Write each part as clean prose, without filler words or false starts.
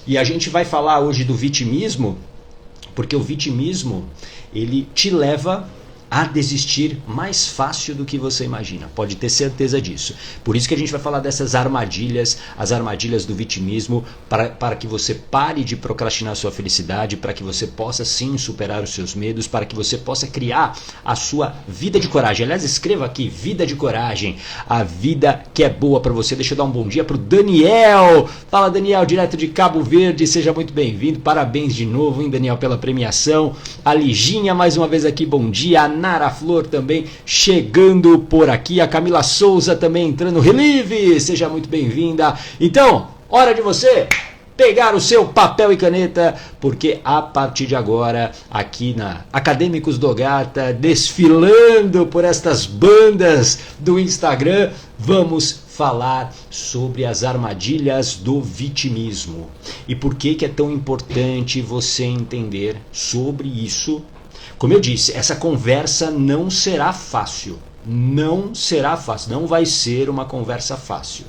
E a gente vai falar hoje do vitimismo, porque o vitimismo, ele te leva a desistir mais fácil do que você imagina. Pode ter certeza disso. Por isso que a gente vai falar dessas armadilhas, as armadilhas do vitimismo, para que você pare de procrastinar a sua felicidade, para que você possa sim superar os seus medos, para que você possa criar a sua vida de coragem. Aliás, escreva aqui, vida de coragem, a vida que é boa para você. Deixa eu dar um bom dia para o Daniel. Fala, Daniel, direto de Cabo Verde, seja muito bem-vindo. Parabéns de novo, hein, Daniel, pela premiação. A Liginha, mais uma vez aqui, bom dia. Nara Flor também chegando por aqui, a Camila Souza também entrando, Relive, seja muito bem-vinda. Então, hora de você pegar o seu papel e caneta, porque a partir de agora, aqui na Acadêmicos do Gata, desfilando por estas bandas do Instagram, vamos falar sobre as armadilhas do vitimismo. E por que é tão importante você entender sobre isso? Como eu disse, essa conversa não será fácil. Não será fácil. Não vai ser uma conversa fácil.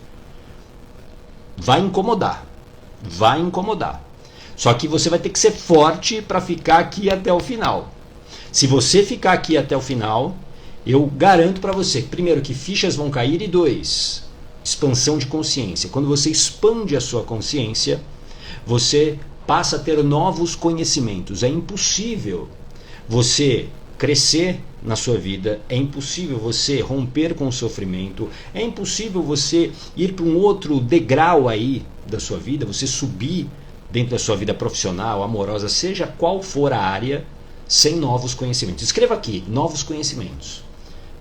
Vai incomodar. Vai incomodar. Só que você vai ter que ser forte para ficar aqui até o final. Se você ficar aqui até o final, eu garanto para você, primeiro, que fichas vão cair, e 2, expansão de consciência. Quando você expande a sua consciência, você passa a ter novos conhecimentos. É impossível você crescer na sua vida, é impossível você romper com o sofrimento, é impossível você ir para um outro degrau aí da sua vida, você subir dentro da sua vida profissional, amorosa, seja qual for a área, sem novos conhecimentos. Escreva aqui, novos conhecimentos.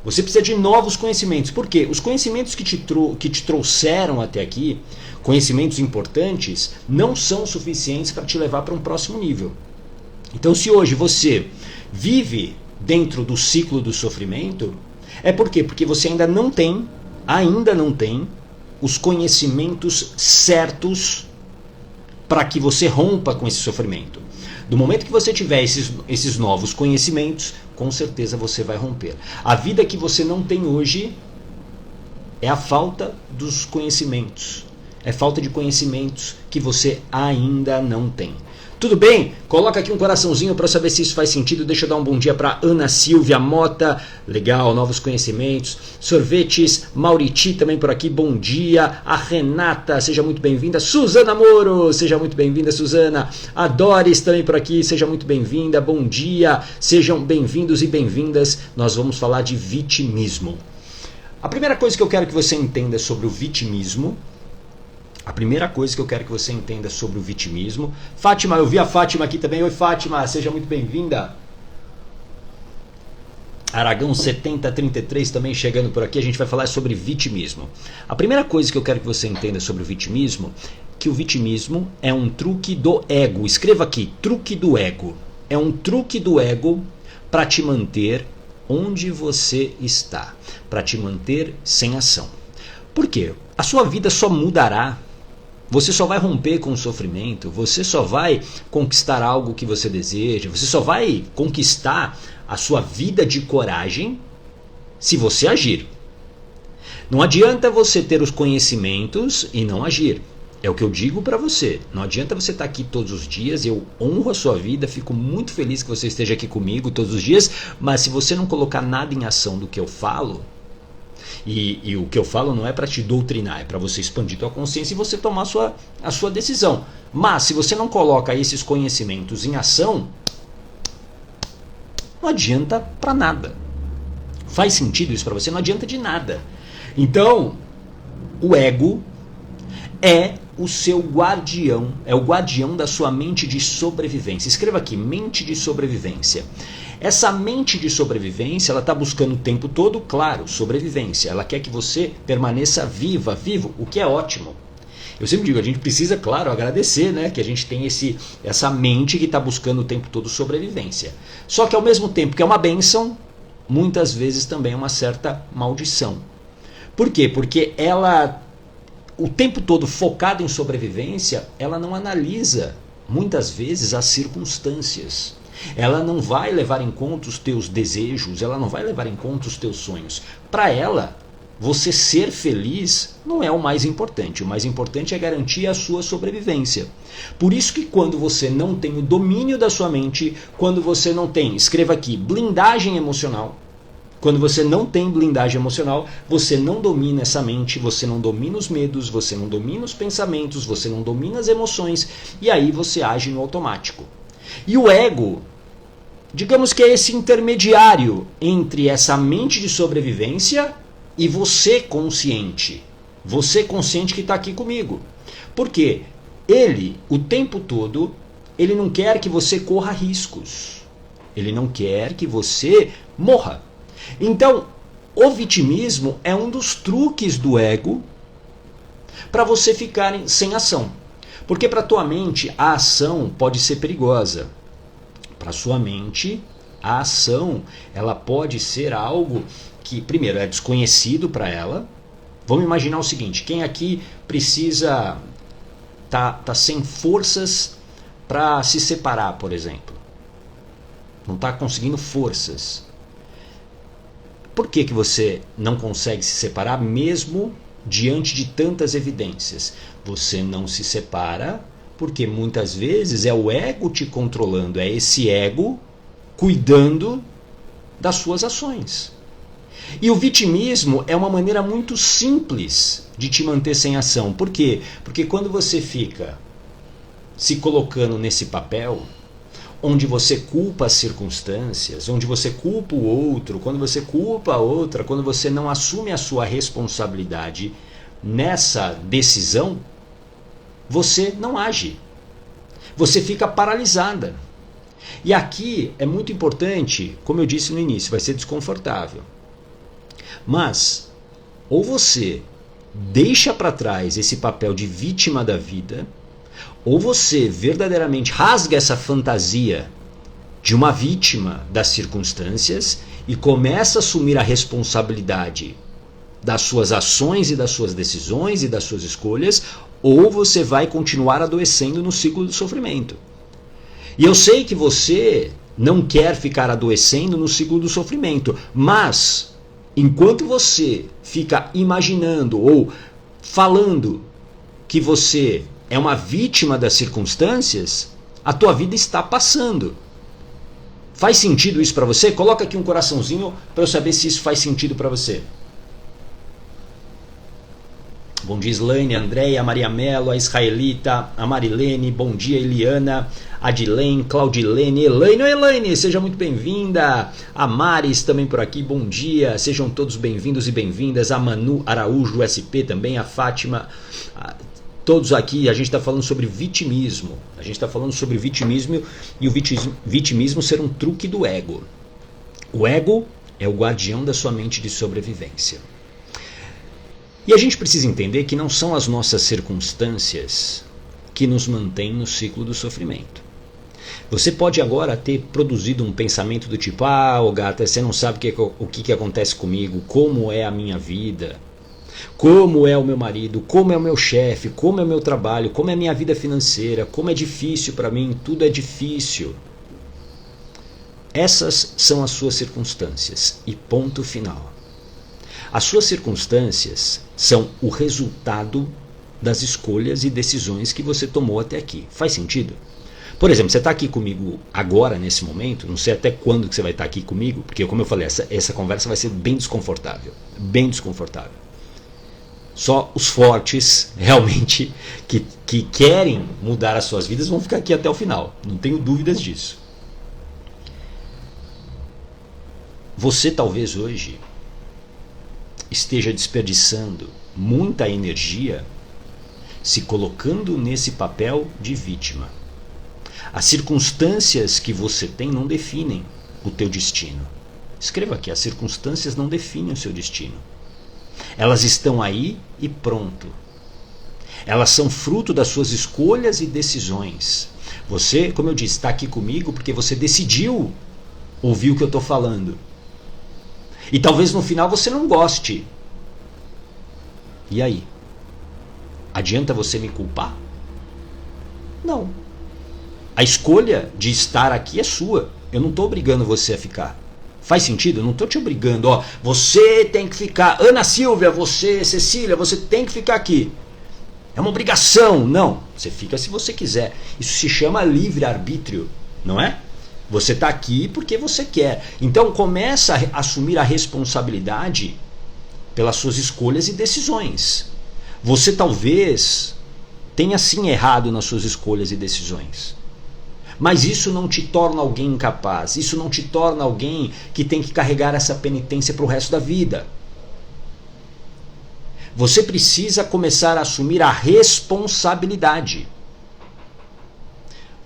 Você precisa de novos conhecimentos. Por quê? Os conhecimentos que te trouxeram até aqui, conhecimentos importantes, não são suficientes para te levar para um próximo nível. Então, se hoje você vive dentro do ciclo do sofrimento, é por quê? Porque você ainda não tem os conhecimentos certos para que você rompa com esse sofrimento. Do momento que você tiver esses novos conhecimentos, com certeza você vai romper. A vida que você não tem hoje é a falta dos conhecimentos. É falta de conhecimentos que você ainda não tem. Tudo bem? Coloca aqui um coraçãozinho para saber se isso faz sentido. Deixa eu dar um bom dia para Ana Silvia Mota. Legal, novos conhecimentos. Sorvetes, Mauriti também por aqui, bom dia. A Renata, seja muito bem-vinda. Suzana Moro, seja muito bem-vinda, Suzana. A Doris também por aqui, seja muito bem-vinda. Bom dia, sejam bem-vindos e bem-vindas. Nós vamos falar de vitimismo. A primeira coisa que eu quero que você entenda sobre o vitimismo, Fátima, eu vi a Fátima aqui também. Oi, Fátima, seja muito bem-vinda. Aragão 7033 também chegando por aqui. A gente vai falar sobre vitimismo. A primeira coisa que eu quero que você entenda sobre o vitimismo, que o vitimismo é um truque do ego. Escreva aqui, truque do ego. É um truque do ego para te manter onde você está, para te manter sem ação. Por quê? A sua vida só mudará, você só vai romper com o sofrimento, você só vai conquistar algo que você deseja, você só vai conquistar a sua vida de coragem se você agir. Não adianta você ter os conhecimentos e não agir. É o que eu digo para você. Não adianta você estar aqui todos os dias, eu honro a sua vida, fico muito feliz que você esteja aqui comigo todos os dias, mas se você não colocar nada em ação do que eu falo, e o que eu falo não é para te doutrinar, é para você expandir tua consciência e você tomar a sua decisão. Mas se você não coloca esses conhecimentos em ação, não adianta para nada. Faz sentido isso para você? Não adianta de nada. Então, o ego é o seu guardião, é o guardião da sua mente de sobrevivência. Escreva aqui, mente de sobrevivência. Essa mente de sobrevivência, ela está buscando o tempo todo, claro, sobrevivência. Ela quer que você permaneça vivo, o que é ótimo. Eu sempre digo, a gente precisa, claro, agradecer, né, que a gente tem essa mente que está buscando o tempo todo sobrevivência. Só que ao mesmo tempo que é uma bênção, muitas vezes também é uma certa maldição. Por quê? Porque ela, o tempo todo focada em sobrevivência, ela não analisa, muitas vezes, as circunstâncias. Ela não vai levar em conta os teus desejos, ela não vai levar em conta os teus sonhos. Para ela, você ser feliz não é o mais importante. O mais importante é garantir a sua sobrevivência. Por isso que quando você não tem o domínio da sua mente, quando você não tem, escreva aqui, blindagem emocional. Quando você não tem blindagem emocional, você não domina essa mente, você não domina os medos, você não domina os pensamentos, você não domina as emoções, e aí você age no automático. E o ego, digamos que é esse intermediário entre essa mente de sobrevivência e você consciente que está aqui comigo. Por quê? Ele, o tempo todo, ele não quer que você corra riscos. Ele não quer que você morra. Então, o vitimismo é um dos truques do ego para você ficar sem ação. Porque para a tua mente, a ação pode ser perigosa. Para a sua mente, a ação ela pode ser algo que, primeiro, é desconhecido para ela. Vamos imaginar o seguinte, quem aqui precisa tá sem forças para se separar, por exemplo? Não está conseguindo forças. Por que você não consegue se separar mesmo diante de tantas evidências? Você não se separa porque muitas vezes é o ego te controlando, é esse ego cuidando das suas ações. E o vitimismo é uma maneira muito simples de te manter sem ação. Por quê? Porque quando você fica se colocando nesse papel, onde você culpa as circunstâncias, onde você culpa o outro, quando você culpa a outra, quando você não assume a sua responsabilidade nessa decisão, você não age. Você fica paralisada. E aqui é muito importante, como eu disse no início, vai ser desconfortável. Mas, ou você deixa para trás esse papel de vítima da vida, ou você verdadeiramente rasga essa fantasia de uma vítima das circunstâncias e começa a assumir a responsabilidade das suas ações e das suas decisões e das suas escolhas, ou você vai continuar adoecendo no ciclo do sofrimento. E eu sei que você não quer ficar adoecendo no ciclo do sofrimento, mas enquanto você fica imaginando ou falando que você é uma vítima das circunstâncias, a tua vida está passando. Faz sentido isso para você? Coloca aqui um coraçãozinho para eu saber se isso faz sentido para você. Bom dia, Slaine, Andréia, Maria Mello, a Israelita, a Marilene, bom dia, Eliana, Adilene, Claudilene, Elaine, seja muito bem-vinda. A Maris também por aqui, bom dia, sejam todos bem-vindos e bem-vindas. A Manu Araújo, SP também, a Fátima, todos aqui. A gente está falando sobre vitimismo. A gente está falando sobre vitimismo e o vitimismo ser um truque do ego. O ego é o guardião da sua mente de sobrevivência. E a gente precisa entender que não são as nossas circunstâncias que nos mantêm no ciclo do sofrimento. Você pode agora ter produzido um pensamento do tipo: ô gata, você não sabe o que acontece comigo, como é a minha vida, como é o meu marido, como é o meu chefe, como é o meu trabalho, como é a minha vida financeira, como é difícil para mim, tudo é difícil. Essas são as suas circunstâncias e ponto final. As suas circunstâncias são o resultado das escolhas e decisões que você tomou até aqui. Faz sentido? Por exemplo, você está aqui comigo agora, nesse momento, não sei até quando que você vai estar aqui comigo, porque como eu falei, essa conversa vai ser bem desconfortável. Bem desconfortável. Só os fortes, realmente, que querem mudar as suas vidas vão ficar aqui até o final. Não tenho dúvidas disso. Você talvez hoje esteja desperdiçando muita energia se colocando nesse papel de vítima. As circunstâncias que você tem não definem o teu destino. Escreva aqui, as circunstâncias não definem o seu destino. Elas estão aí e pronto. Elas são fruto das suas escolhas e decisões. Você, como eu disse, está aqui comigo porque você decidiu ouvir o que eu estou falando. E talvez no final você não goste. E aí? Adianta você me culpar? Não. A escolha de estar aqui é sua. Eu não estou obrigando você a ficar. Faz sentido? Eu não estou te obrigando, ó, você tem que ficar, Ana Silvia, você, Cecília, você tem que ficar aqui. É uma obrigação. Não, você fica se você quiser. Isso se chama livre-arbítrio, não é? Você está aqui porque você quer. Então começa a assumir a responsabilidade pelas suas escolhas e decisões. Você talvez tenha sim errado nas suas escolhas e decisões. Mas isso não te torna alguém incapaz. Isso não te torna alguém que tem que carregar essa penitência para o resto da vida. Você precisa começar a assumir a responsabilidade.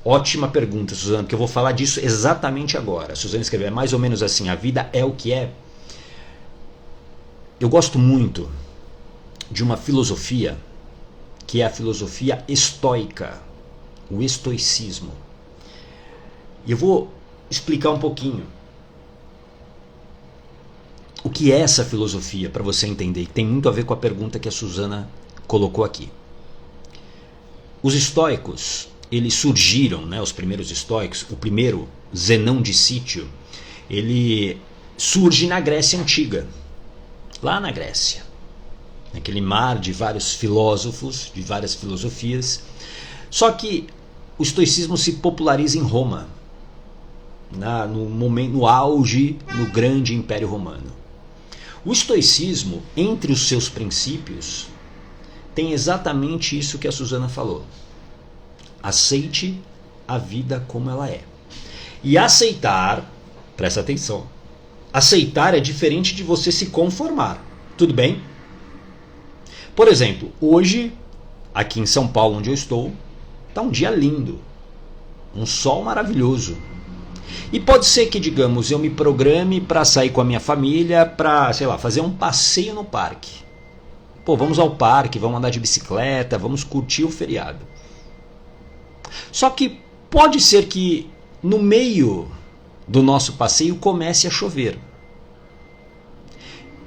Ótima pergunta, Suzana, porque eu vou falar disso exatamente agora. A Suzana escreveu, é mais ou menos assim, a vida é o que é. Eu gosto muito de uma filosofia, que é a filosofia estoica, o estoicismo. E eu vou explicar um pouquinho o que é essa filosofia, para você entender, que tem muito a ver com a pergunta que a Suzana colocou aqui. Os estoicos, eles surgiram, né, os primeiros estoicos, o primeiro, Zenão de Sítio, ele surge na Grécia Antiga, lá na Grécia, naquele mar de vários filósofos, de várias filosofias. Só que o estoicismo se populariza em Roma, no auge, no grande Império Romano. O estoicismo, entre os seus princípios, tem exatamente isso que a Suzana falou. Aceite a vida como ela é. E aceitar, presta atenção, aceitar é diferente de você se conformar. Tudo bem? Por exemplo, hoje, aqui em São Paulo, onde eu estou, está um dia lindo. Um sol maravilhoso. E pode ser que, digamos, eu me programe para sair com a minha família para, sei lá, fazer um passeio no parque. Pô, vamos ao parque, vamos andar de bicicleta, vamos curtir o feriado. Só que pode ser que no meio do nosso passeio comece a chover.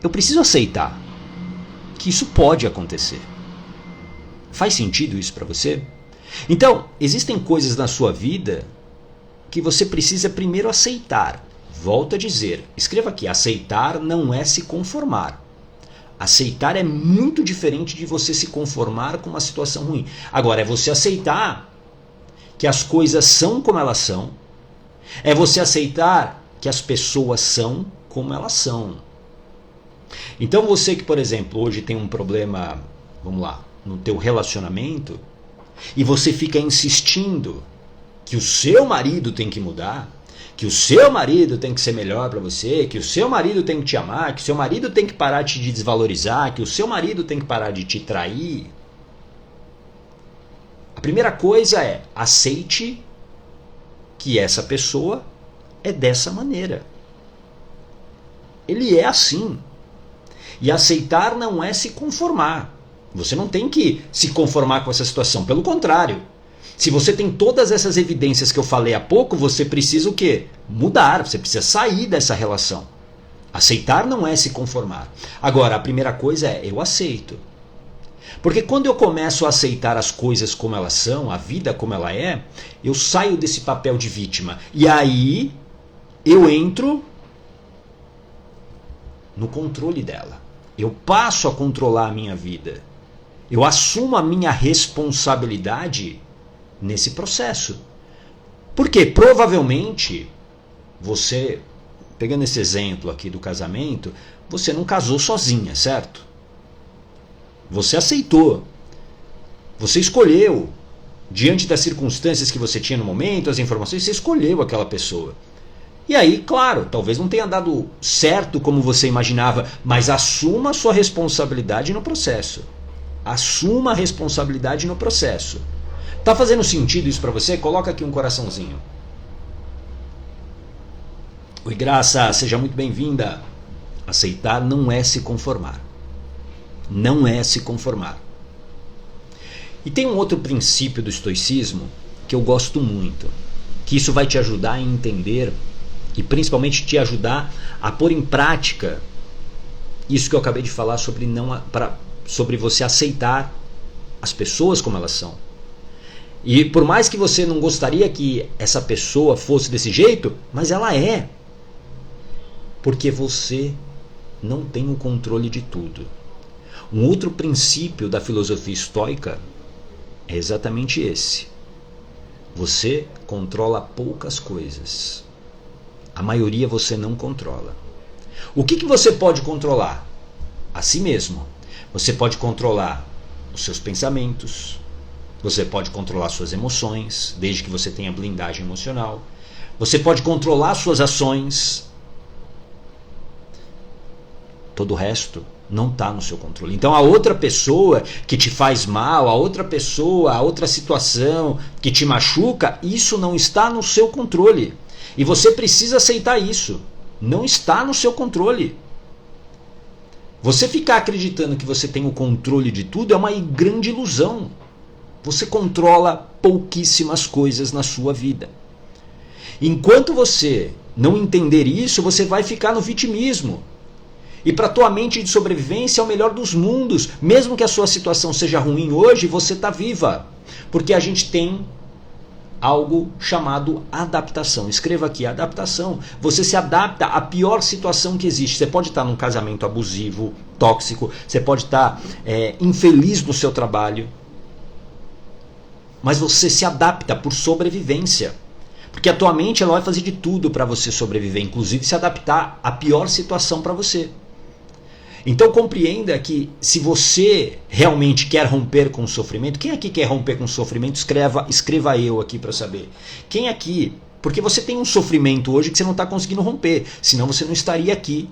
Eu preciso aceitar que isso pode acontecer. Faz sentido isso para você? Então, existem coisas na sua vida que você precisa primeiro aceitar. Volto a dizer, escreva aqui, aceitar não é se conformar. Aceitar é muito diferente de você se conformar com uma situação ruim. Agora, é você aceitar que as coisas são como elas são. É você aceitar que as pessoas são como elas são. Então você que, por exemplo, hoje tem um problema, vamos lá, no teu relacionamento, e você fica insistindo que o seu marido tem que mudar, que o seu marido tem que ser melhor para você, que o seu marido tem que te amar, que o seu marido tem que parar de te desvalorizar, que o seu marido tem que parar de te trair. A primeira coisa é, aceite que essa pessoa é dessa maneira. Ele é assim. E aceitar não é se conformar. Você não tem que se conformar com essa situação. Pelo contrário. Se você tem todas essas evidências que eu falei há pouco, você precisa o quê? Mudar. Você precisa sair dessa relação. Aceitar não é se conformar. Agora, a primeira coisa é, eu aceito. Porque quando eu começo a aceitar as coisas como elas são, a vida como ela é, eu saio desse papel de vítima. E aí, eu entro no controle dela. Eu passo a controlar a minha vida. Eu assumo a minha responsabilidade nesse processo. Porque provavelmente você, pegando esse exemplo aqui do casamento, você não casou sozinha, certo? Você aceitou. Você escolheu. Diante das circunstâncias que você tinha no momento, as informações, você escolheu aquela pessoa. E aí, claro, talvez não tenha dado certo como você imaginava, mas assuma a sua responsabilidade no processo. Assuma a responsabilidade no processo. Tá fazendo sentido isso para você? Coloca aqui um coraçãozinho. Oi, Graça, seja muito bem-vinda. Aceitar não é se conformar. Não é se conformar. E tem um outro princípio do estoicismo que eu gosto muito, que isso vai te ajudar a entender e principalmente te ajudar a pôr em prática isso que eu acabei de falar sobre você aceitar as pessoas como elas são. E por mais que você não gostaria que essa pessoa fosse desse jeito, mas ela é. Porque você não tem o controle de tudo. Um outro princípio da filosofia estoica é exatamente esse. Você controla poucas coisas. A maioria você não controla. O que você pode controlar? A si mesmo. Você pode controlar os seus pensamentos. Você pode controlar suas emoções, desde que você tenha blindagem emocional. Você pode controlar suas ações. Todo o resto não está no seu controle. Então a outra pessoa que te faz mal, a outra pessoa, a outra situação que te machuca, isso não está no seu controle. E você precisa aceitar isso. Não está no seu controle. Você ficar acreditando que você tem o controle de tudo é uma grande ilusão. Você controla pouquíssimas coisas na sua vida. Enquanto você não entender isso, você vai ficar no vitimismo. E para a tua mente de sobrevivência é o melhor dos mundos. Mesmo que a sua situação seja ruim hoje, você está viva. Porque a gente tem algo chamado adaptação. Escreva aqui, adaptação. Você se adapta à pior situação que existe. Você pode estar num casamento abusivo, tóxico. Você pode estar infeliz no seu trabalho. Mas você se adapta por sobrevivência. Porque a tua mente ela vai fazer de tudo para você sobreviver. Inclusive se adaptar à pior situação para você. Então compreenda que se você realmente quer romper com o sofrimento, quem aqui quer romper com o sofrimento, escreva eu aqui para saber. Quem aqui, porque você tem um sofrimento hoje que você não está conseguindo romper, senão você não estaria aqui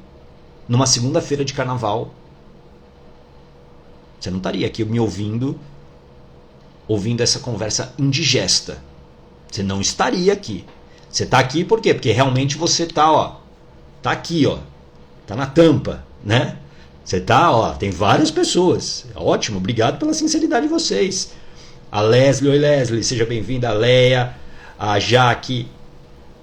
numa segunda-feira de carnaval. Você não estaria aqui me ouvindo essa conversa indigesta. Você não estaria aqui. Você está aqui por quê? Porque realmente você está aqui, está na tampa, né? Você tá, tem várias pessoas. Ótimo, obrigado pela sinceridade de vocês. A Leslie, oi Leslie, seja bem-vinda. A Leia, a Jaque,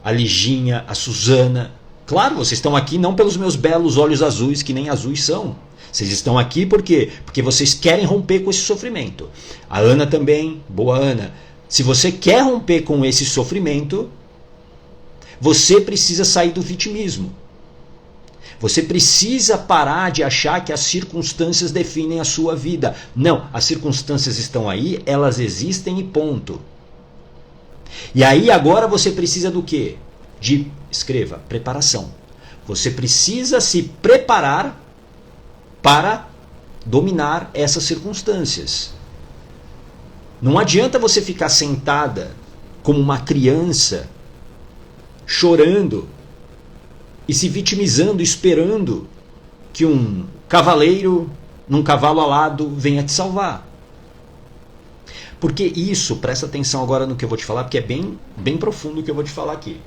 a Liginha, a Suzana. Claro, vocês estão aqui não pelos meus belos olhos azuis, que nem azuis são. Vocês estão aqui por quê? Porque vocês querem romper com esse sofrimento. A Ana também, boa Ana. Se você quer romper com esse sofrimento, você precisa sair do vitimismo. Você precisa parar de achar que as circunstâncias definem a sua vida. Não, as circunstâncias estão aí, elas existem e ponto. E aí agora você precisa do quê? Escreva, preparação. Você precisa se preparar para dominar essas circunstâncias. Não adianta você ficar sentada como uma criança, chorando, e se vitimizando, esperando que um cavaleiro num cavalo alado venha te salvar. Porque isso, presta atenção agora no que eu vou te falar, porque é bem profundo o que eu vou te falar aqui.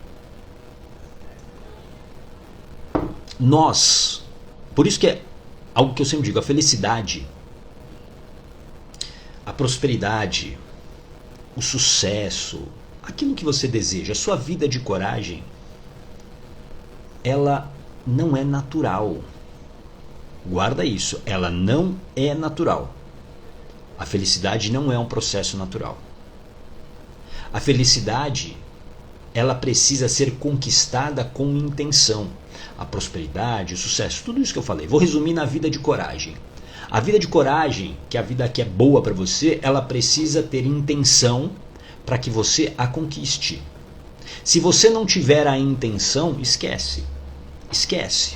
Por isso que é algo que eu sempre digo, a felicidade, a prosperidade, o sucesso, aquilo que você deseja, a sua vida de coragem, ela não é natural. Guarda isso, ela não é natural. A felicidade não é um processo natural. A felicidade, ela precisa ser conquistada com intenção. A prosperidade, o sucesso, tudo isso que eu falei. Vou resumir na vida de coragem. A vida de coragem, que é a vida que é boa para você, ela precisa ter intenção para que você a conquiste. Se você não tiver a intenção, esquece. Esquece.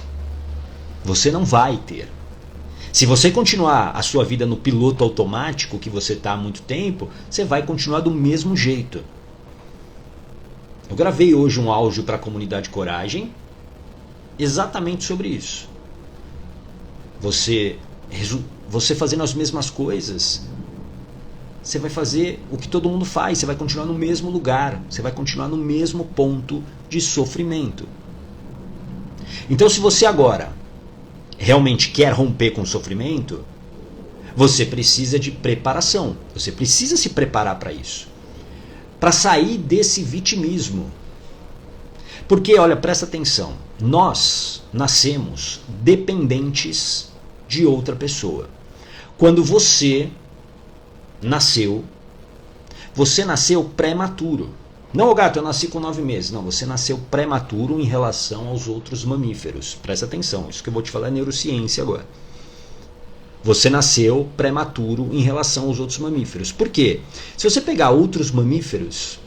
Você não vai ter. Se você continuar a sua vida no piloto automático que você está há muito tempo, você vai continuar do mesmo jeito. Eu gravei hoje um áudio para a comunidade Coragem exatamente sobre isso. Você fazendo as mesmas coisas, você vai fazer o que todo mundo faz, você vai continuar no mesmo lugar, você vai continuar no mesmo ponto de sofrimento. Então, se você agora realmente quer romper com o sofrimento, você precisa de preparação. Você precisa se preparar para isso. Para sair desse vitimismo. Porque, olha, presta atenção. Nós nascemos dependentes de outra pessoa. Quando você nasceu prematuro. Não, gato, eu nasci com 9 meses. Não, você nasceu prematuro em relação aos outros mamíferos. Presta atenção, isso que eu vou te falar é neurociência agora. Você nasceu prematuro em relação aos outros mamíferos. Por quê? Se você pegar outros mamíferos,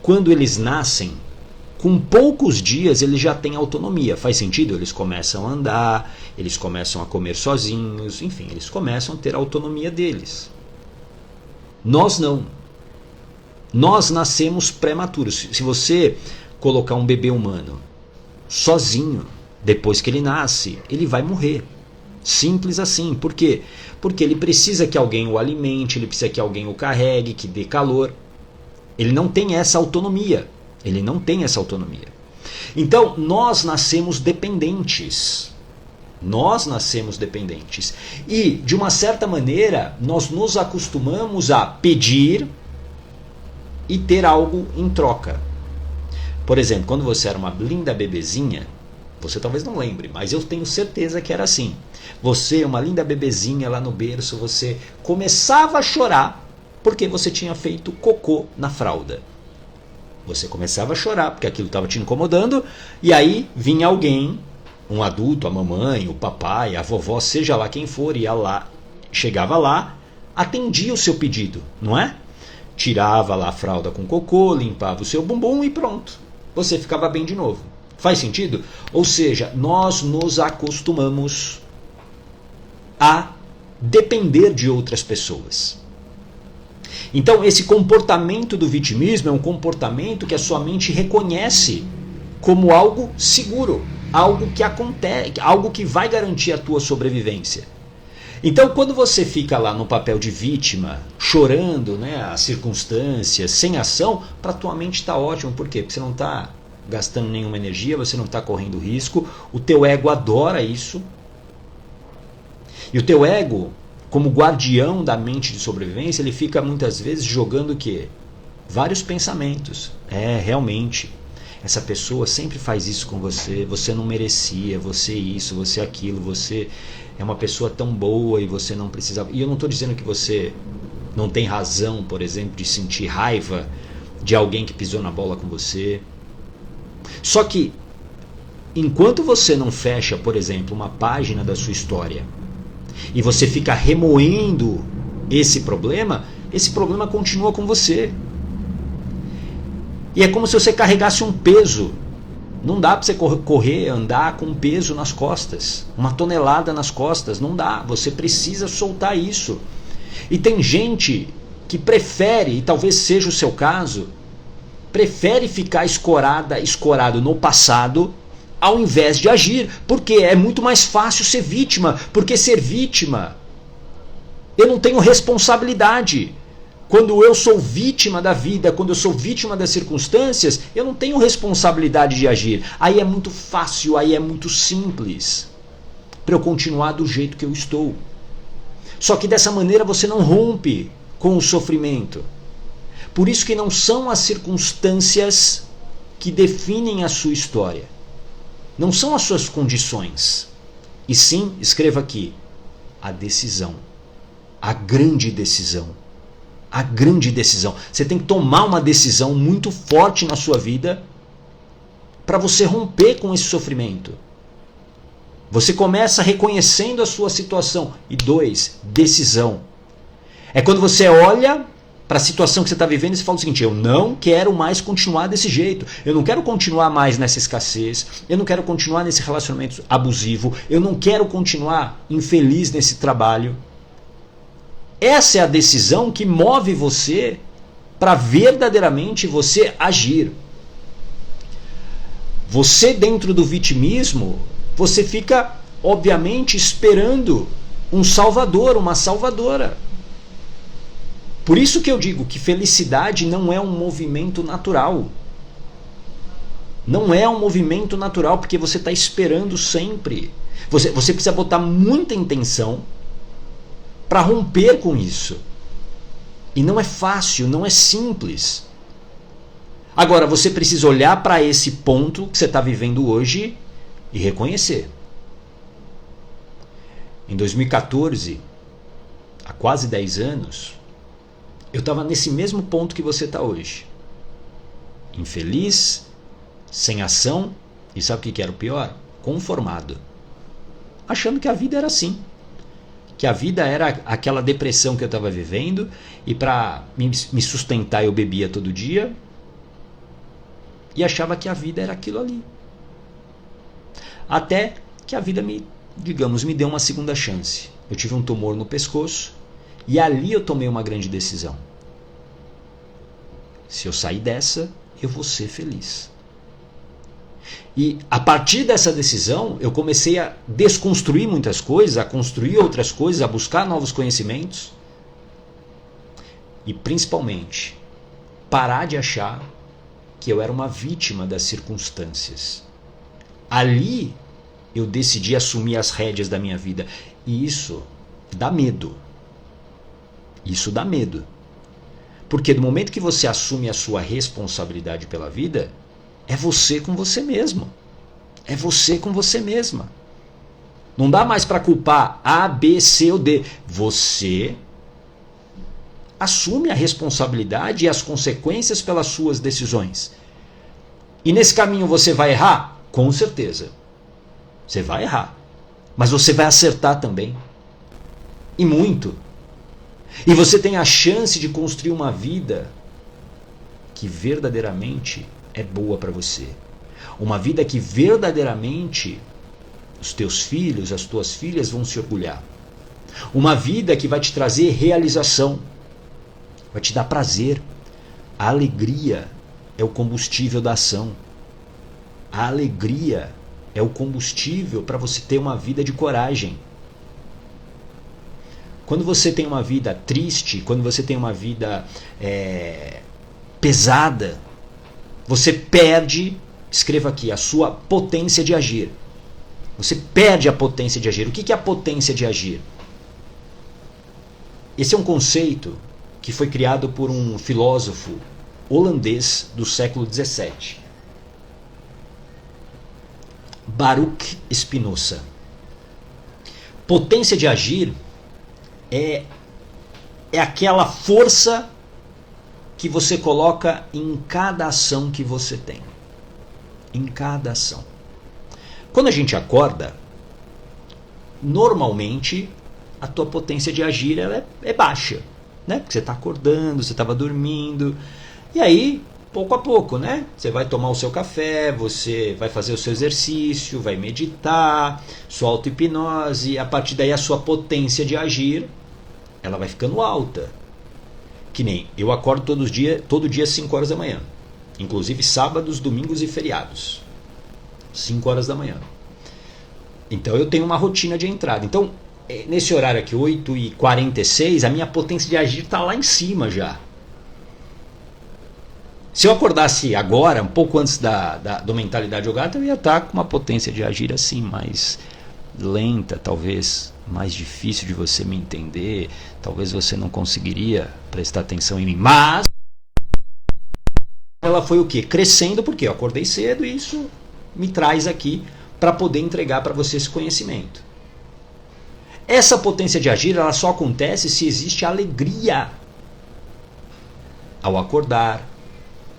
quando eles nascem, com poucos dias eles já têm autonomia. Faz sentido? Eles começam a andar, eles começam a comer sozinhos, enfim, eles começam a ter a autonomia deles. Nós não. Nós nascemos prematuros. Se você colocar um bebê humano sozinho, depois que ele nasce, ele vai morrer. Simples assim. Por quê? Porque ele precisa que alguém o alimente, ele precisa que alguém o carregue, que dê calor. Ele não tem essa autonomia. Ele não tem essa autonomia. Então, nós nascemos dependentes. Nós nascemos dependentes. E, de uma certa maneira, nós nos acostumamos a pedir e ter algo em troca. Por exemplo, quando você era uma linda bebezinha, você talvez não lembre, mas eu tenho certeza que era assim. Você, uma linda bebezinha lá no berço, você começava a chorar porque você tinha feito cocô na fralda. Você começava a chorar porque aquilo estava te incomodando, e aí vinha alguém, um adulto, a mamãe, o papai, a vovó, seja lá quem for, ia lá, chegava lá, atendia o seu pedido, não é? Tirava lá a fralda com cocô, limpava o seu bumbum e pronto. Você ficava bem de novo. Faz sentido? Ou seja, nós nos acostumamos a depender de outras pessoas. Então, esse comportamento do vitimismo é um comportamento que a sua mente reconhece como algo seguro, algo que acontece, algo que vai garantir a tua sobrevivência. Então, quando você fica lá no papel de vítima, chorando, né, as circunstâncias, sem ação, para a tua mente está ótimo. Por quê? Porque você não está gastando nenhuma energia, você não está correndo risco, o teu ego adora isso. E o teu ego, como guardião da mente de sobrevivência, ele fica muitas vezes jogando o quê? Vários pensamentos. Realmente, essa pessoa sempre faz isso com você, você não merecia, você isso, você aquilo, você é uma pessoa tão boa e você não precisava. E eu não estou dizendo que você não tem razão, por exemplo, de sentir raiva de alguém que pisou na bola com você. Só que, enquanto você não fecha, por exemplo, uma página da sua história, e você fica remoendo esse problema continua com você. E é como se você carregasse um peso. Não dá para você correr, andar com um peso nas costas, uma tonelada nas costas, não dá. Você precisa soltar isso. E tem gente que prefere, e talvez seja o seu caso, prefere ficar escorado no passado ao invés de agir, porque é muito mais fácil ser vítima, porque ser vítima, eu não tenho responsabilidade. Quando eu sou vítima da vida, quando eu sou vítima das circunstâncias, eu não tenho responsabilidade de agir. Aí é muito fácil, aí é muito simples para eu continuar do jeito que eu estou. Só que dessa maneira você não rompe com o sofrimento. Por isso que não são as circunstâncias que definem a sua história. Não são as suas condições. E sim, escreva aqui, a decisão. A grande decisão. A grande decisão. Você tem que tomar uma decisão muito forte na sua vida para você romper com esse sofrimento. Você começa reconhecendo a sua situação. E 2, decisão. É quando você olha para a situação que você está vivendo e você fala o seguinte: eu não quero mais continuar desse jeito. Eu não quero continuar mais nessa escassez. Eu não quero continuar nesse relacionamento abusivo. Eu não quero continuar infeliz nesse trabalho. Essa é a decisão que move você para verdadeiramente você agir. Você, dentro do vitimismo, você fica, obviamente, esperando um salvador, uma salvadora. Por isso que eu digo que felicidade não é um movimento natural. Não é um movimento natural, porque você está esperando sempre. Você precisa botar muita intenção para romper com isso. E não é fácil, não é simples. Agora, você precisa olhar para esse ponto que você está vivendo hoje e reconhecer. Em 2014, há quase 10 anos, eu estava nesse mesmo ponto que você está hoje. infeliz, sem ação e sabe o que era o pior? Conformado. Achando que a vida era assim. Que a vida era aquela depressão que eu estava vivendo e para me sustentar eu bebia todo dia e achava que a vida era aquilo ali. Até que a vida me deu uma segunda chance. Eu tive um tumor no pescoço e ali eu tomei uma grande decisão. Se eu sair dessa, eu vou ser feliz. E a partir dessa decisão, eu comecei a desconstruir muitas coisas, a construir outras coisas, a buscar novos conhecimentos. E principalmente, parar de achar que eu era uma vítima das circunstâncias. Ali, eu decidi assumir as rédeas da minha vida. E isso dá medo. Isso dá medo. Porque no momento que você assume a sua responsabilidade pela vida, é você com você mesmo. É você com você mesma. Não dá mais para culpar A, B, C ou D. Você assume a responsabilidade e as consequências pelas suas decisões. E nesse caminho você vai errar? Com certeza. Você vai errar. Mas você vai acertar também. E muito. E você tem a chance de construir uma vida que verdadeiramente é boa para você. Uma vida que verdadeiramente os teus filhos, as tuas filhas vão se orgulhar. Uma vida que vai te trazer realização. Vai te dar prazer. A alegria é o combustível da ação. A alegria é o combustível para você ter uma vida de coragem. Quando você tem uma vida triste, quando você tem uma vida pesada, você perde, escreva aqui, a sua potência de agir. Você perde a potência de agir. O que é a potência de agir? Esse é um conceito que foi criado por um filósofo holandês do século XVII. Baruch Spinoza. Potência de agir é aquela força que você coloca em cada ação que você tem. Em cada ação. Quando a gente acorda, normalmente a tua potência de agir ela é baixa, né? Porque você está acordando, você estava dormindo. E aí, pouco a pouco, né? Você vai tomar o seu café, você vai fazer o seu exercício, vai meditar, sua auto-hipnose. A partir daí a sua potência de agir ela vai ficando alta. Que nem eu acordo todo dia às 5 horas da manhã. Inclusive sábados, domingos e feriados. 5 horas da manhã. Então eu tenho uma rotina de entrada. Então, nesse horário aqui, 8h46, a minha potência de agir está lá em cima já. Se eu acordasse agora, um pouco antes do Mentalidade Yogata, eu ia estar com uma potência de agir assim, mais lenta, talvez mais difícil de você me entender. Talvez você não conseguiria prestar atenção em mim. Mas ela foi o quê? Crescendo, porque eu acordei cedo e isso me traz aqui para poder entregar para você esse conhecimento. Essa potência de agir ela só acontece se existe alegria ao acordar,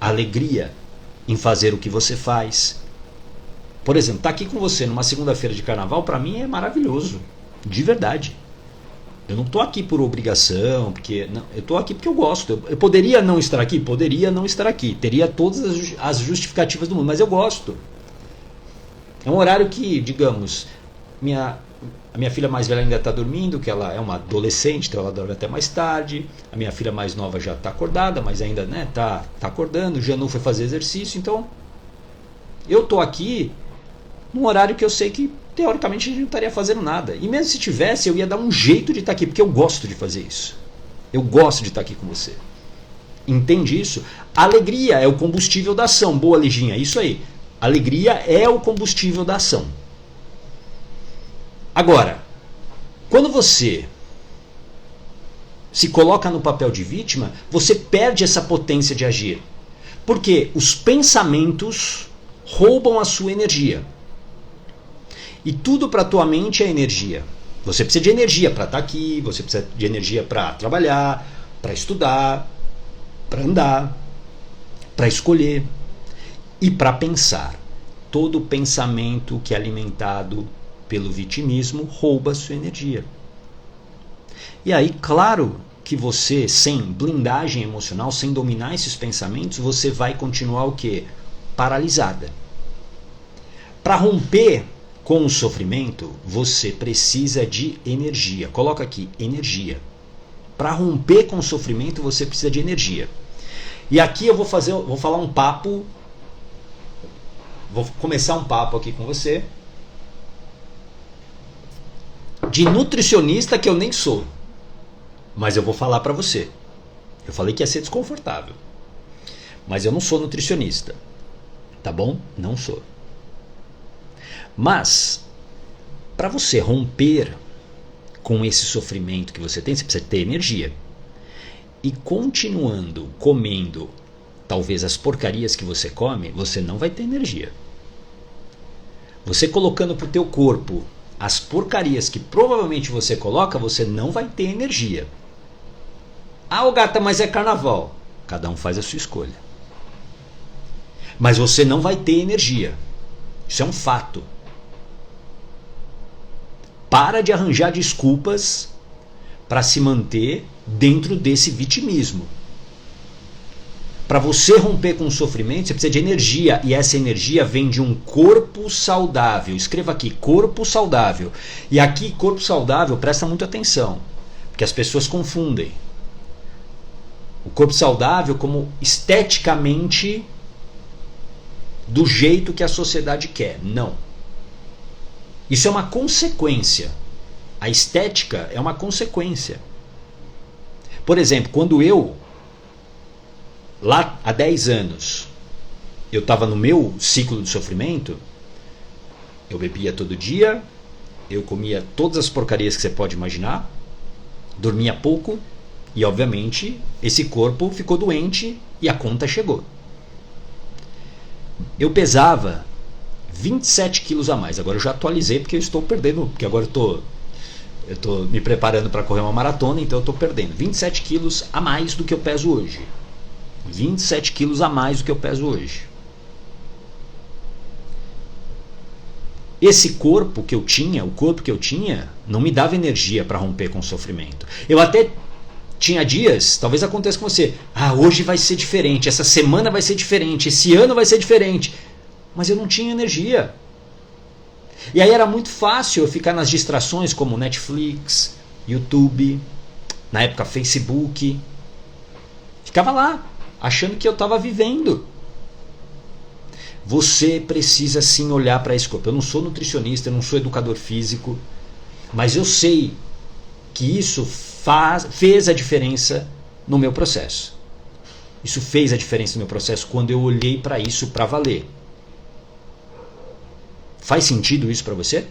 alegria em fazer o que você faz. Por exemplo, estar aqui com você numa segunda-feira de carnaval para mim é maravilhoso, de verdade. Eu não estou aqui por obrigação, porque não, eu estou aqui porque eu gosto. Eu poderia não estar aqui? Poderia não estar aqui. Teria todas as justificativas do mundo, mas eu gosto. É um horário que, digamos, a minha filha mais velha ainda está dormindo, que ela é uma adolescente, então ela dorme até mais tarde. A minha filha mais nova já está acordada, mas ainda tá acordando. O Janu foi fazer exercício, então eu estou aqui num horário que eu sei que teoricamente a gente não estaria fazendo nada. E mesmo se tivesse, eu ia dar um jeito de estar aqui, porque eu gosto de fazer isso. Eu gosto de estar aqui com você. Entende isso? Alegria é o combustível da ação. Boa, Liginha, isso aí. Alegria é o combustível da ação. Agora, quando você se coloca no papel de vítima, você perde essa potência de agir. Porque os pensamentos roubam a sua energia. E tudo para a tua mente é energia. Você precisa de energia para estar aqui, você precisa de energia para trabalhar, para estudar, para andar, para escolher. E para pensar, todo pensamento que é alimentado pelo vitimismo rouba sua energia. E aí, claro que você, sem blindagem emocional, sem dominar esses pensamentos, você vai continuar o quê? Paralisada. Para romper com o sofrimento, você precisa de energia. Coloca aqui, energia. Para romper com o sofrimento, você precisa de energia. E aqui eu vou falar um papo. Vou começar um papo aqui com você de nutricionista que eu nem sou. Mas eu vou falar para você. Eu falei que ia ser desconfortável. Mas eu não sou nutricionista. Tá bom? Não sou. Mas, para você romper com esse sofrimento que você tem, você precisa ter energia. E continuando comendo talvez as porcarias que você come, você não vai ter energia. Você colocando para o teu corpo as porcarias que provavelmente você coloca, você não vai ter energia. Ah, gata, mas é carnaval. Cada um faz a sua escolha. Mas você não vai ter energia. Isso é um fato. Para de arranjar desculpas para se manter dentro desse vitimismo. Para você romper com o sofrimento, você precisa de energia. E essa energia vem de um corpo saudável. Escreva aqui, corpo saudável. E aqui, corpo saudável, presta muita atenção. Porque as pessoas confundem o corpo saudável como esteticamente do jeito que a sociedade quer. Não. Isso é uma consequência. A estética é uma consequência. Por exemplo, quando eu, lá há 10 anos, eu estava no meu ciclo de sofrimento, eu bebia todo dia, eu comia todas as porcarias que você pode imaginar, dormia pouco e, obviamente, esse corpo ficou doente e a conta chegou. Eu pesava 27 quilos a mais. Agora eu já atualizei porque eu estou perdendo, porque agora eu estou me preparando para correr uma maratona, então eu estou perdendo 27 quilos a mais do que eu peso hoje. 27 quilos a mais do que eu peso hoje. Esse corpo que eu tinha, não me dava energia para romper com o sofrimento. Eu até tinha dias, talvez aconteça com você, hoje vai ser diferente, essa semana vai ser diferente, esse ano vai ser diferente. Mas eu não tinha energia. E aí era muito fácil eu ficar nas distrações como Netflix, YouTube, na época Facebook. Ficava lá, achando que eu estava vivendo. Você precisa sim olhar para esse corpo. Eu não sou nutricionista, eu não sou educador físico, mas eu sei que isso fez a diferença no meu processo. Isso fez a diferença no meu processo quando eu olhei para isso para valer. Faz sentido isso para você?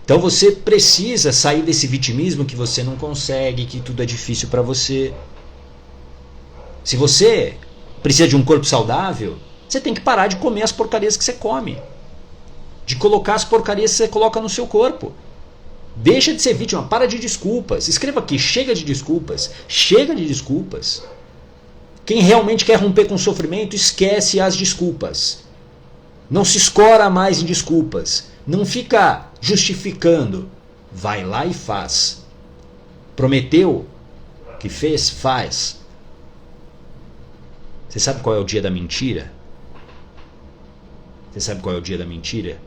Então você precisa sair desse vitimismo que você não consegue, que tudo é difícil para você. Se você precisa de um corpo saudável, você tem que parar de comer as porcarias que você come. De colocar as porcarias que você coloca no seu corpo. Deixa de ser vítima, para de desculpas. Escreva aqui, chega de desculpas. Chega de desculpas. Quem realmente quer romper com o sofrimento, esquece as desculpas. Não se escora mais em desculpas. Não fica justificando. Vai lá e faz. Prometeu que fez, faz. Você sabe qual é o dia da mentira? Você sabe qual é o dia da mentira?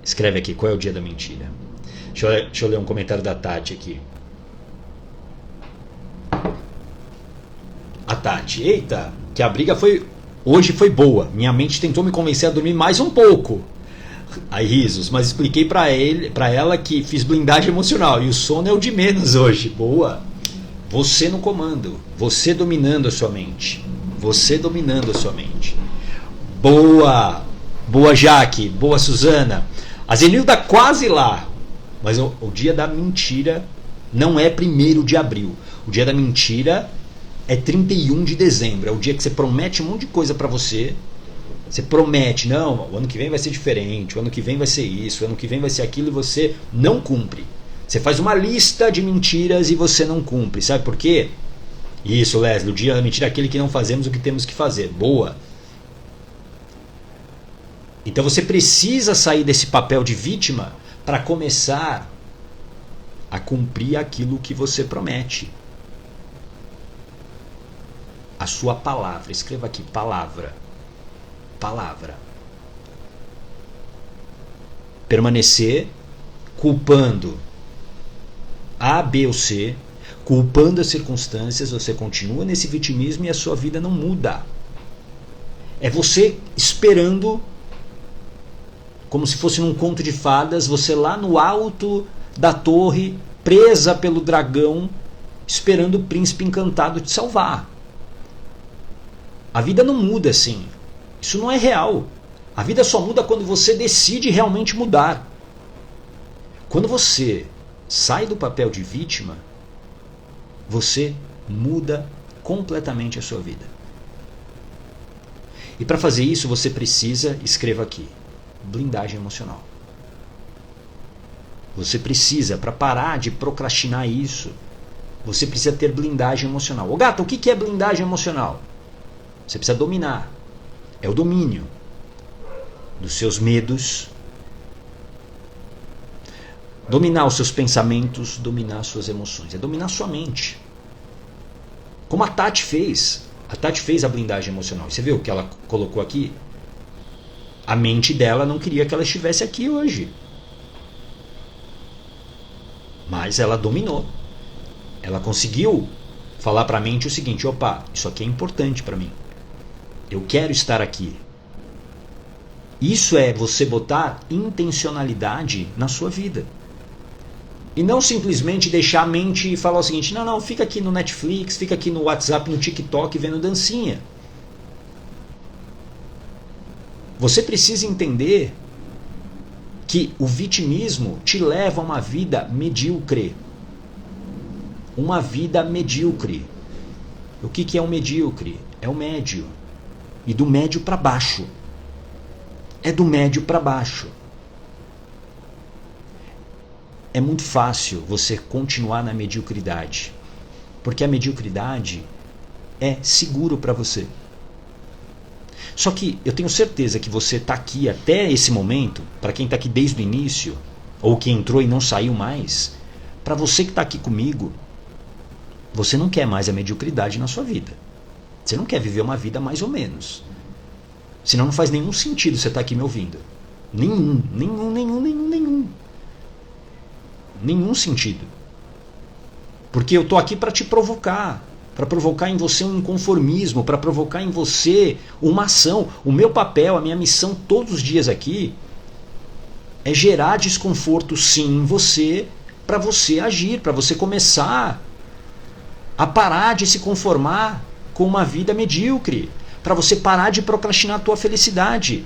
Escreve aqui, qual é o dia da mentira? Deixa eu ler um comentário da Tati aqui. A Tati, eita, que a briga hoje foi boa. Minha mente tentou me convencer a dormir mais um pouco. Aí risos, mas expliquei pra ela que fiz blindagem emocional e o sono é o de menos hoje. Boa. Você no comando, você dominando a sua mente. Você dominando a sua mente. Boa. Boa, Jaque. Boa, Suzana. A Zenilda quase lá. Mas o dia da mentira não é 1º de abril. O dia da mentira é 31 de dezembro. É o dia que você promete um monte de coisa pra você. Você promete, não, o ano que vem vai ser diferente, o ano que vem vai ser isso, o ano que vem vai ser aquilo, e você não cumpre. Você faz uma lista de mentiras e você não cumpre. Sabe por quê? Isso, Leslie, o dia da mentira é aquele que não fazemos o que temos que fazer. Boa. Então você precisa sair desse papel de vítima para começar a cumprir aquilo que você promete. A sua palavra. Escreva aqui, palavra. Palavra. Permanecer culpando A, B ou C, culpando as circunstâncias, você continua nesse vitimismo e a sua vida não muda. É você esperando, como se fosse num conto de fadas, você lá no alto da torre, presa pelo dragão, esperando o príncipe encantado te salvar. A vida não muda assim. Isso não é real. A vida só muda quando você decide realmente mudar. Quando você sai do papel de vítima, você muda completamente a sua vida. E para fazer isso você precisa, escreva aqui, blindagem emocional. Você precisa, para parar de procrastinar isso, você precisa ter blindagem emocional. Ô gato, o que é blindagem emocional? Você precisa dominar. É o domínio dos seus medos, dominar os seus pensamentos, dominar as suas emoções. É dominar a sua mente. Como a Tati fez. A Tati fez a blindagem emocional. Você viu o que ela colocou aqui? A mente dela não queria que ela estivesse aqui hoje. Mas ela dominou. Ela conseguiu falar para a mente o seguinte: opa, isso aqui é importante para mim. Eu quero estar aqui. Isso é você botar intencionalidade na sua vida. E não simplesmente deixar a mente falar o seguinte: não, fica aqui no Netflix, fica aqui no WhatsApp, no TikTok vendo dancinha. Você precisa entender que o vitimismo te leva a uma vida medíocre. Uma vida medíocre. O que é um medíocre? É o médio. E do médio para baixo. É do médio para baixo. É muito fácil você continuar na mediocridade. Porque a mediocridade é seguro para você. Só que eu tenho certeza que você está aqui até esse momento, para quem está aqui desde o início, ou que entrou e não saiu mais, para você que está aqui comigo, você não quer mais a mediocridade na sua vida. Você não quer viver uma vida mais ou menos. Senão não faz nenhum sentido você estar aqui me ouvindo. Nenhum sentido. Porque eu estou aqui para te provocar. Para provocar em você um inconformismo. Para provocar em você uma ação. O meu papel, a minha missão todos os dias aqui é gerar desconforto sim em você, para você agir, para você começar a parar de se conformar com uma vida medíocre, para você parar de procrastinar a tua felicidade.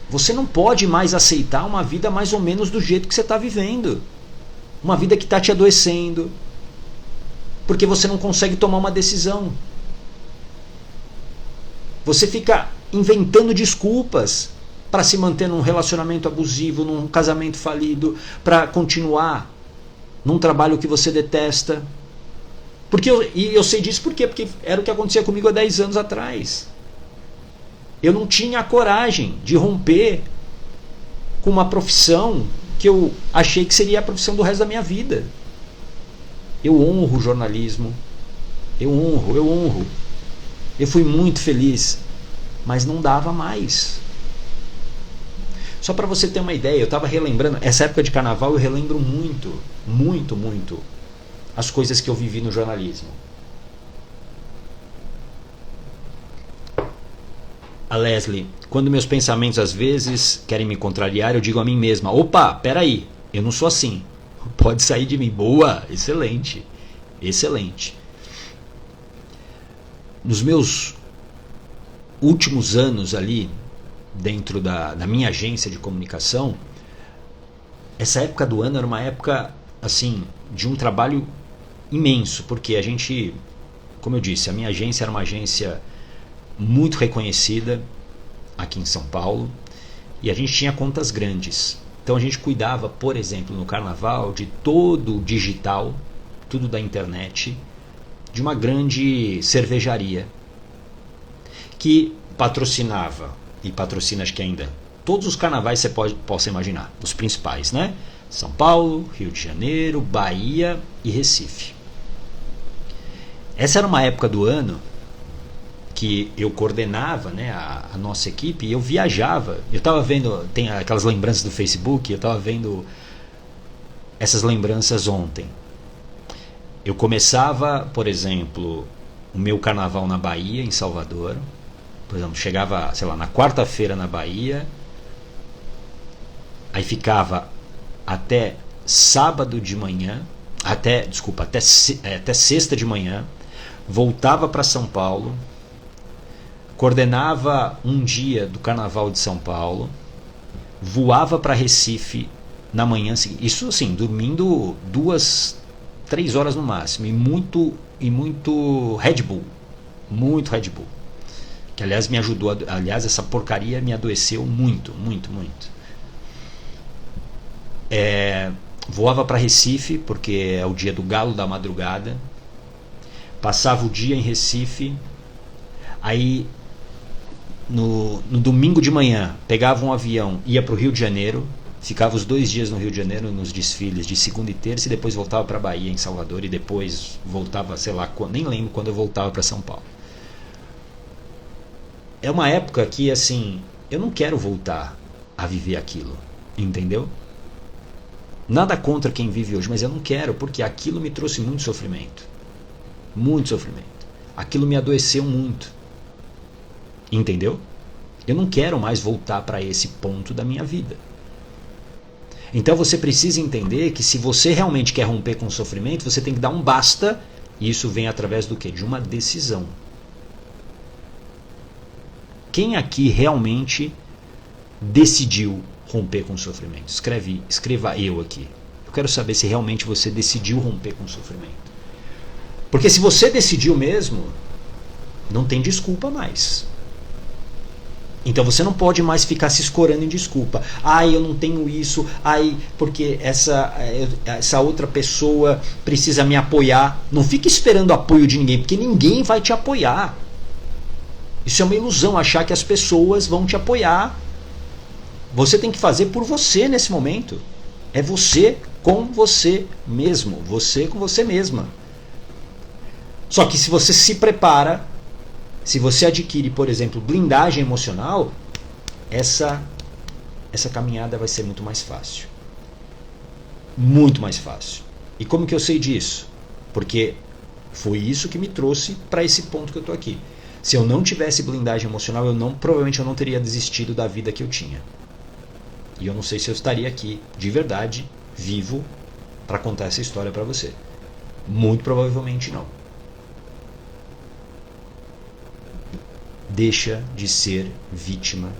Você não pode mais aceitar uma vida mais ou menos do jeito que você está vivendo. Uma vida que está te adoecendo, porque você não consegue tomar uma decisão. Você fica inventando desculpas para se manter num relacionamento abusivo, num casamento falido, para continuar num trabalho que você detesta. E eu sei disso por quê? Porque era o que acontecia comigo há 10 anos atrás. Eu não tinha a coragem de romper com uma profissão que eu achei que seria a profissão do resto da minha vida. Eu honro o jornalismo. Eu honro. Eu fui muito feliz. Mas não dava mais. Só para você ter uma ideia, eu estava relembrando, essa época de carnaval eu relembro muito as coisas que eu vivi no jornalismo. A Leslie: quando meus pensamentos às vezes querem me contrariar, eu digo a mim mesma: opa, peraí, eu não sou assim. Pode sair de mim. Boa, excelente. Excelente. Nos meus últimos anos ali, dentro da minha agência de comunicação, essa época do ano era uma época assim de um trabalho imenso, porque a gente, como eu disse, a minha agência era uma agência muito reconhecida aqui em São Paulo, e a gente tinha contas grandes. Então a gente cuidava, por exemplo, no carnaval, de todo o digital, tudo da internet, de uma grande cervejaria que patrocinava e patrocina, acho que ainda, todos os carnavais você possa imaginar, os principais, né? São Paulo, Rio de Janeiro, Bahia e Recife. Essa era uma época do ano que eu coordenava, né, a nossa equipe, e eu viajava. Eu estava vendo, tem aquelas lembranças do Facebook, eu estava vendo essas lembranças ontem. Eu começava, por exemplo, o meu carnaval na Bahia, em Salvador. Por exemplo, chegava, sei lá, na quarta-feira na Bahia, aí ficava até sábado de manhã, até sexta de manhã, voltava para São Paulo, coordenava um dia do Carnaval de São Paulo, voava para Recife na manhã seguinte. Isso assim, dormindo 2-3 horas no máximo, e muito Red Bull, muito Red Bull, que aliás me ajudou, aliás essa porcaria me adoeceu muito. Voava para Recife porque é o dia do Galo da Madrugada, passava o dia em Recife, aí no domingo de manhã pegava um avião, ia para o Rio de Janeiro, ficava os 2 dias no Rio de Janeiro nos desfiles de segunda e terça, e depois voltava para Bahia, em Salvador, e depois voltava, sei lá, nem lembro quando eu voltava para São Paulo. É uma época que, assim, eu não quero voltar a viver aquilo, entendeu? Nada contra quem vive hoje, mas eu não quero, porque aquilo me trouxe muito sofrimento. Muito sofrimento. Aquilo me adoeceu muito. Entendeu? Eu não quero mais voltar para esse ponto da minha vida. Então você precisa entender que se você realmente quer romper com o sofrimento, você tem que dar um basta, e isso vem através do quê? De uma decisão. Quem aqui realmente decidiu romper com o sofrimento? Escreva eu aqui. Eu quero saber se realmente você decidiu romper com o sofrimento. Porque se você decidiu mesmo, não tem desculpa mais. Então você não pode mais ficar se escorando em desculpa. Ai, eu não tenho isso. Ai, porque essa outra pessoa precisa me apoiar. Não fique esperando apoio de ninguém, porque ninguém vai te apoiar. Isso é uma ilusão, achar que as pessoas vão te apoiar. Você tem que fazer por você nesse momento. É você com você mesmo. Você com você mesma. Só que se você se prepara, se você adquire, por exemplo, blindagem emocional, essa caminhada vai ser muito mais fácil. Muito mais fácil. E como que eu sei disso? Porque foi isso que me trouxe para esse ponto que eu estou aqui. Se eu não tivesse blindagem emocional, provavelmente eu não teria desistido da vida que eu tinha. E eu não sei se eu estaria aqui, de verdade, vivo, para contar essa história para você. Muito provavelmente não. Deixa de ser vítima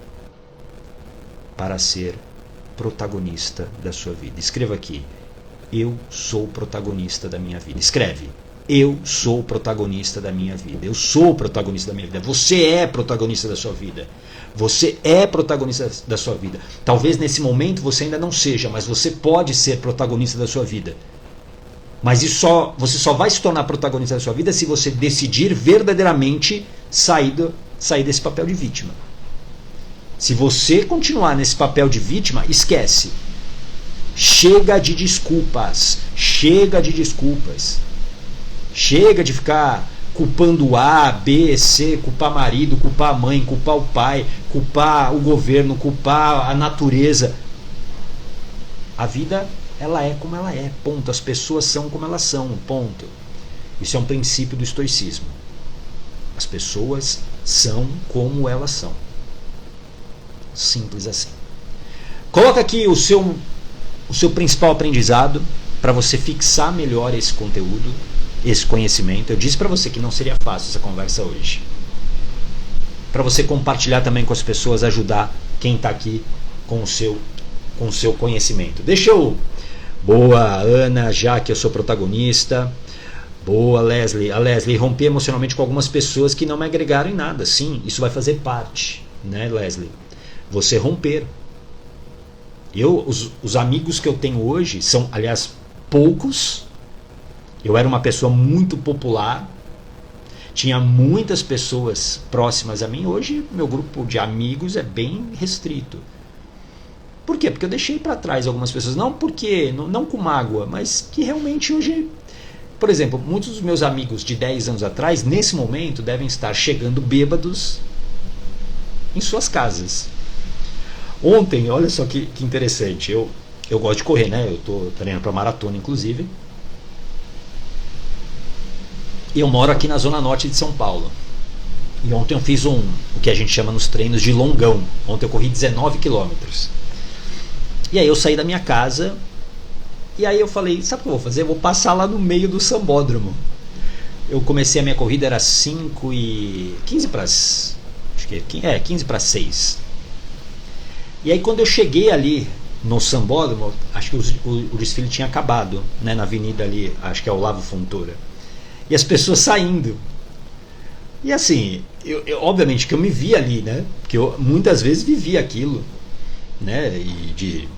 para ser protagonista da sua vida. Escreva aqui: eu sou protagonista da minha vida. Escreve: eu sou protagonista da minha vida. Eu sou protagonista da minha vida. Você é protagonista da sua vida. Você é protagonista da sua vida. Talvez nesse momento você ainda não seja, mas você pode ser protagonista da sua vida. Mas você só vai se tornar protagonista da sua vida se você decidir verdadeiramente sair desse papel de vítima. Se você continuar nesse papel de vítima, esquece. Chega de desculpas. Chega de desculpas. Chega de ficar culpando A, B, C, culpar marido, culpar a mãe, culpar o pai, culpar o governo, culpar a natureza. A vida, ela é como ela é, ponto. As pessoas são como elas são, ponto. Isso é um princípio do estoicismo. As pessoas são como elas são. Simples assim. Coloca aqui o seu principal aprendizado para você fixar melhor esse conteúdo, esse conhecimento. Eu disse para você que não seria fácil essa conversa hoje. Para você compartilhar também com as pessoas, ajudar quem está aqui com o seu conhecimento. Boa, Ana, já que eu sou protagonista. Boa, Leslie. A Leslie, romper emocionalmente com algumas pessoas que não me agregaram em nada. Sim, isso vai fazer parte, né, Leslie? Você romper. Os amigos que eu tenho hoje são, aliás, poucos. Eu era uma pessoa muito popular. tinha muitas pessoas próximas a mim. Hoje meu grupo de amigos é bem restrito. Por quê? Porque eu deixei para trás algumas pessoas. Não porque, não com mágoa, mas que realmente hoje... Por exemplo, muitos dos meus amigos de 10 anos atrás, nesse momento, devem estar chegando bêbados em suas casas. Ontem, olha só que interessante, eu gosto de correr, né? Eu estou treinando para maratona, inclusive. E eu moro aqui na zona norte de São Paulo. E ontem eu fiz o que a gente chama nos treinos de longão. Ontem eu corri 19 quilômetros. E aí eu saí da minha casa... E aí eu falei, sabe o que eu vou fazer? Eu vou passar lá no meio do sambódromo. Eu comecei a minha corrida, era 15 para 6. E aí quando eu cheguei ali no sambódromo, acho que o desfile tinha acabado, né, na avenida ali, acho que é o Olavo Fontoura. E as pessoas saindo. E assim, obviamente que eu me vi ali, né? Porque eu muitas vezes vivi aquilo, né? E de...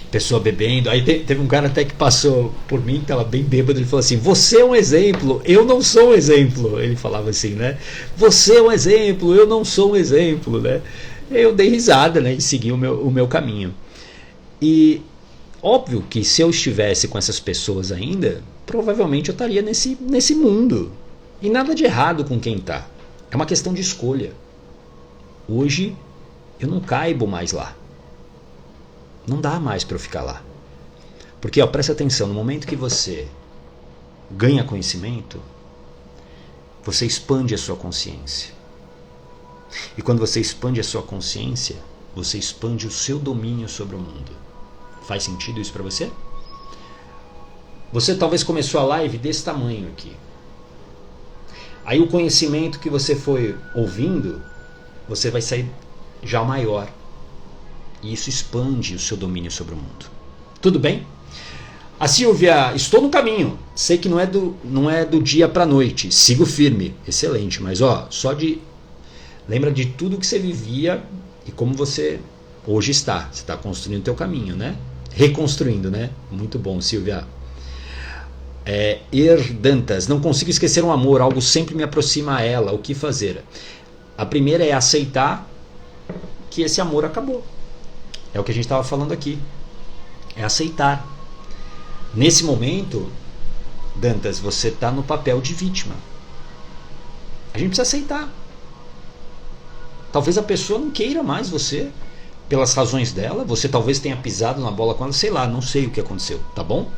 pessoa bebendo, aí teve um cara até que passou por mim, que estava bem bêbado, ele falou assim, você é um exemplo, eu não sou um exemplo, ele falava assim, né, você é um exemplo, eu não sou um exemplo, né, eu dei risada, né, e segui o meu caminho. E óbvio que se eu estivesse com essas pessoas ainda, provavelmente eu estaria nesse mundo, e nada de errado com quem está, é uma questão de escolha. Hoje eu não caibo mais lá. Não dá mais para eu ficar lá. Porque, presta atenção, no momento que você ganha conhecimento, você expande a sua consciência. E quando você expande a sua consciência, você expande o seu domínio sobre o mundo. Faz sentido isso para você? Você talvez começou a live desse tamanho aqui. Aí o conhecimento que você foi ouvindo, você vai sair já maior. E isso expande o seu domínio sobre o mundo. Tudo bem? A Silvia, estou no caminho. Sei que não é do dia para a noite. Sigo firme. Excelente. Mas lembra de tudo que você vivia e como você hoje está. Você está construindo o teu caminho, né? Reconstruindo, né? Muito bom, Silvia. Dantas, não consigo esquecer um amor. Algo sempre me aproxima a ela. O que fazer? A primeira é aceitar que esse amor acabou. É o que a gente estava falando aqui. É aceitar. Nesse momento, Dantas, você está no papel de vítima. A gente precisa aceitar. Talvez a pessoa não queira mais você, pelas razões dela. Você talvez tenha pisado na bola com ela, sei lá, não sei o que aconteceu, tá bom?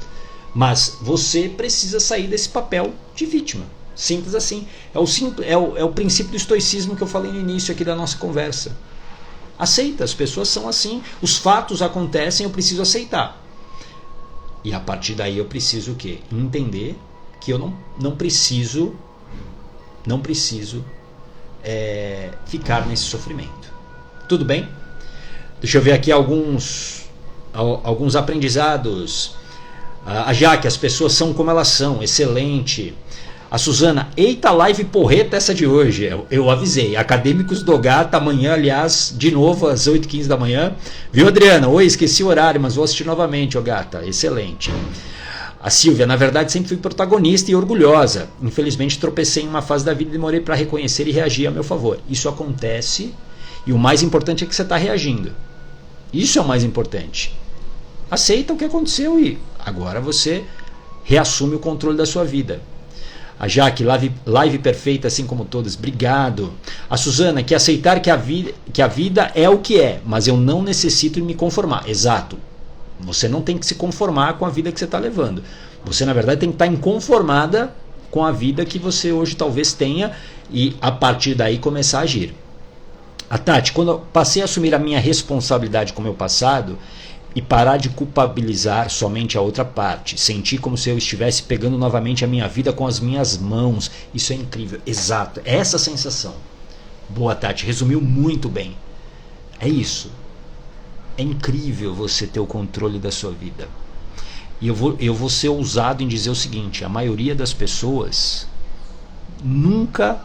Mas você precisa sair desse papel de vítima. Simples assim. É o princípio do estoicismo que eu falei no início aqui da nossa conversa. Aceita, as pessoas são assim, os fatos acontecem, eu preciso aceitar. E a partir daí eu preciso o quê? Entender que eu não preciso ficar nesse sofrimento. Tudo bem? Deixa eu ver aqui alguns aprendizados. A Jaque, as pessoas são como elas são, excelente. A Suzana, eita live porreta essa de hoje. Eu avisei. Acadêmicos do Gata, amanhã, aliás, de novo às 8h15 da manhã. Viu, Adriana? Oi, esqueci o horário, mas vou assistir novamente, ô Gata. Excelente. A Silvia, na verdade, sempre fui protagonista e orgulhosa. Infelizmente, tropecei em uma fase da vida e demorei para reconhecer e reagir a meu favor. Isso acontece e o mais importante é que você está reagindo. Isso é o mais importante. Aceita o que aconteceu e agora você reassume o controle da sua vida. A Jaque, live perfeita assim como todas, obrigado. A Suzana, que aceitar que a vida é o que é, mas eu não necessito me conformar. Exato. Você não tem que se conformar com a vida que você está levando. Você, na verdade, tem que estar inconformada com a vida que você hoje talvez tenha e, a partir daí, começar a agir. A Tati, quando eu passei a assumir a minha responsabilidade com o meu passado e parar de culpabilizar somente a outra parte, sentir como se eu estivesse pegando novamente a minha vida com as minhas mãos. Isso é incrível. Exato. É essa sensação. Boa, Tati. Resumiu muito bem. É isso. É incrível você ter o controle da sua vida. E eu vou ser ousado em dizer o seguinte: a maioria das pessoas nunca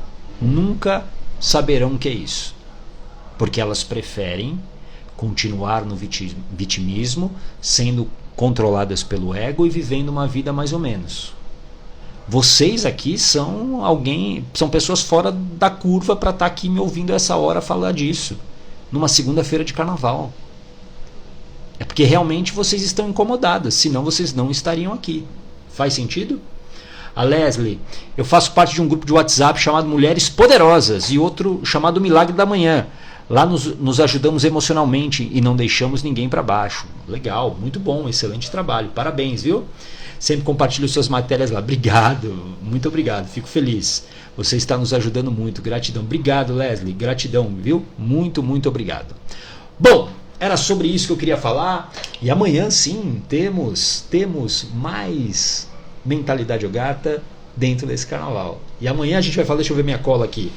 saberão o que é isso. Porque elas preferem continuar no vitimismo, sendo controladas pelo ego e vivendo uma vida mais ou menos. Vocês aqui são pessoas fora da curva para estar aqui me ouvindo essa hora falar disso, numa segunda-feira de carnaval. É porque realmente vocês estão incomodadas, senão vocês não estariam aqui. Faz sentido? A Leslie, eu faço parte de um grupo de WhatsApp chamado Mulheres Poderosas e outro chamado Milagre da Manhã. Lá nos ajudamos emocionalmente e não deixamos ninguém para baixo. Legal, muito bom, excelente trabalho. Parabéns, viu? Sempre compartilho suas matérias lá. Obrigado, muito obrigado, fico feliz. Você está nos ajudando muito, gratidão. Obrigado, Leslie, gratidão, viu? Muito, muito obrigado. Bom, era sobre isso que eu queria falar. E amanhã sim, temos mais mentalidade Ogata dentro desse carnaval. E amanhã a gente vai falar, deixa eu ver minha cola aqui.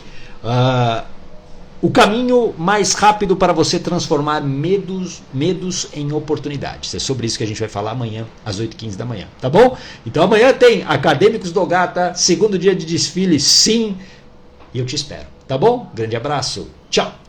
O caminho mais rápido para você transformar medos em oportunidades. É sobre isso que a gente vai falar amanhã, às 8h15 da manhã. Tá bom? Então amanhã tem Acadêmicos do Ogata, segundo dia de desfile, sim. E eu te espero. Tá bom? Grande abraço. Tchau.